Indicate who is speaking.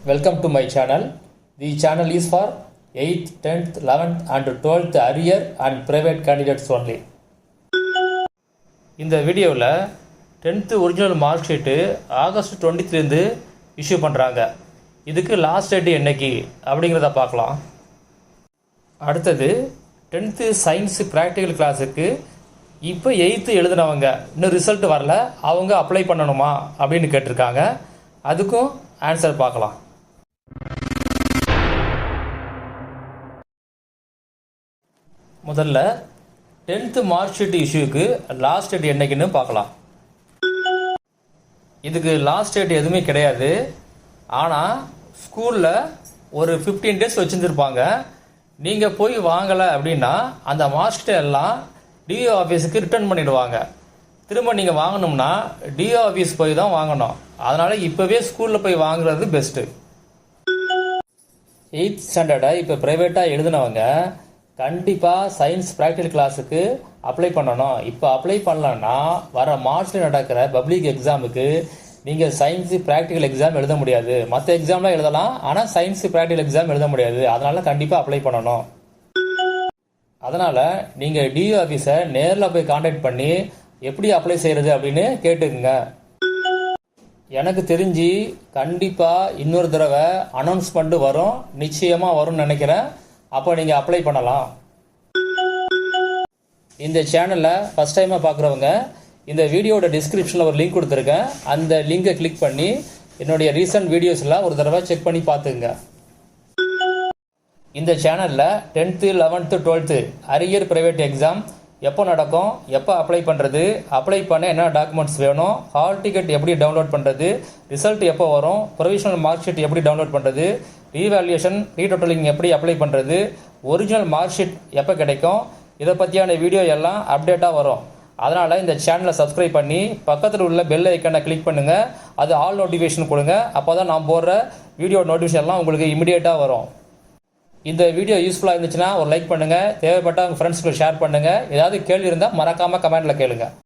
Speaker 1: Welcome to my channel. The channel is for 8th, 10th, 11th and 12th arrear and private candidates only. இந்த வீடியோவில் 10th original mark sheet August 23 issue பண்ணுறாங்க. இதுக்கு last date என்னைக்கு அப்படிங்கிறத பார்க்கலாம். அடுத்தது 10th science practical கிளாஸுக்கு இப்போ 8th எழுதினவங்க இன்னும் ரிசல்ட் வரல, அவங்க அப்ளை பண்ணணுமா அப்படின்னு கேட்டிருக்காங்க. அதுக்கும் ஆன்சர் பார்க்கலாம். முதல்ல 10th மார்க் ஷீட் இஷ்யூக்கு லாஸ்ட் டேட் என்னைக்குன்னு பார்க்கலாம். இதுக்கு லாஸ்ட் டேட் எதுவுமே கிடையாது. ஆனால் ஸ்கூலில் ஒரு 15 டேஸ் வச்சுருந்துருப்பாங்க. நீங்கள் போய் வாங்கலை அப்படின்னா அந்த மார்க் ஷீட்டை எல்லாம் டிஓ ஆஃபீஸுக்கு ரிட்டர்ன் பண்ணிவிடுவாங்க. திரும்ப நீங்கள் வாங்கணும்னா டிஓ ஆஃபீஸ் போய் தான் வாங்கணும். அதனால் இப்போவே ஸ்கூலில் போய் வாங்குறது பெஸ்ட்டு. 8th ஸ்டாண்டர்டை இப்போ ப்ரைவேட்டாக எழுதினவங்க கண்டிப்பாக சயின்ஸ் ப்ராக்டிக்கல் கிளாஸுக்கு அப்ளை பண்ணணும். இப்போ அப்ளை பண்ணலன்னா வர மார்ச்சில் நடக்கிற பப்ளிக் எக்ஸாமுக்கு நீங்கள் சயின்ஸு ப்ராக்டிக்கல் எக்ஸாம் எழுத முடியாது. மற்ற எக்ஸாம்லாம் எழுதலாம், ஆனால் சயின்ஸு ப்ராக்டிக்கல் எக்ஸாம் எழுத முடியாது. அதனால் கண்டிப்பாக அப்ளை பண்ணணும். அதனால் நீங்கள் டிஓ ஆஃபீஸை நேரில் போய் காண்டாக்ட் பண்ணி எப்படி அப்ளை செய்கிறது அப்படின்னு கேட்டுக்குங்க. எனக்கு தெரிஞ்சு கண்டிப்பாக இன்னொரு தடவை அனௌன்ஸ்மெண்ட் வரும், நிச்சயமாக வரும்னு நினைக்கிறேன். அப்போ நீங்கள் அப்ளை பண்ணலாம். இந்த சேனலில் ஃபஸ்ட் டைமாக பார்க்குறவங்க இந்த வீடியோட டிஸ்கிரிப்ஷனில் ஒரு லிங்க் கொடுத்துருக்கேன். அந்த லிங்கை கிளிக் பண்ணி என்னுடைய ரீசன்ட் வீடியோஸ்லாம் ஒரு தடவை செக் பண்ணி பார்த்துங்க. இந்த சேனலில் 10th, 11th, 12th arrear private exam எப்போ நடக்கும், எப்போ அப்ளை பண்ணுறது, அப்ளை பண்ண என்ன டாக்குமெண்ட்ஸ் வேணும், ஹால் டிக்கெட் எப்படி டவுன்லோட் பண்ணுறது, ரிசல்ட் எப்போ வரும், ப்ரொவிஷனல் மார்க் ஷீட் எப்படி டவுன்லோட் பண்ணுறது, ரீவேல்யூஷன் ரீடோட்டலிங் எப்படி அப்ளை பண்ணுறது, ஒரிஜினல் மார்க் ஷீட் எப்போ கிடைக்கும், இதை பற்றியான வீடியோ எல்லாம் அப்டேட்டாக வரும். அதனால் இந்த சேனலை சப்ஸ்கிரைப் பண்ணி பக்கத்தில் உள்ள பெல் ஐக்கனை கிளிக் பண்ணுங்கள். அது ஆல் நோட்டிஃபிகேஷன் கொடுங்க. அப்போ தான் நான் போடுற வீடியோ நோட்டிஃபிகேஷன் எல்லாம் உங்களுக்கு இமிடியேட்டாக வரும். இந்த வீடியோ யூஸ்ஃபுல்லாக இருந்துச்சுன்னா ஒரு லைக் பண்ணுங்கள். தேவைப்பட்ட உங்கள் ஃப்ரெண்ட்ஸ்க்கு ஷேர் பண்ணுங்கள். ஏதாவது கேள்வி இருந்தால் மறக்காமல் கமெண்ட்டில் கேளுங்கள்.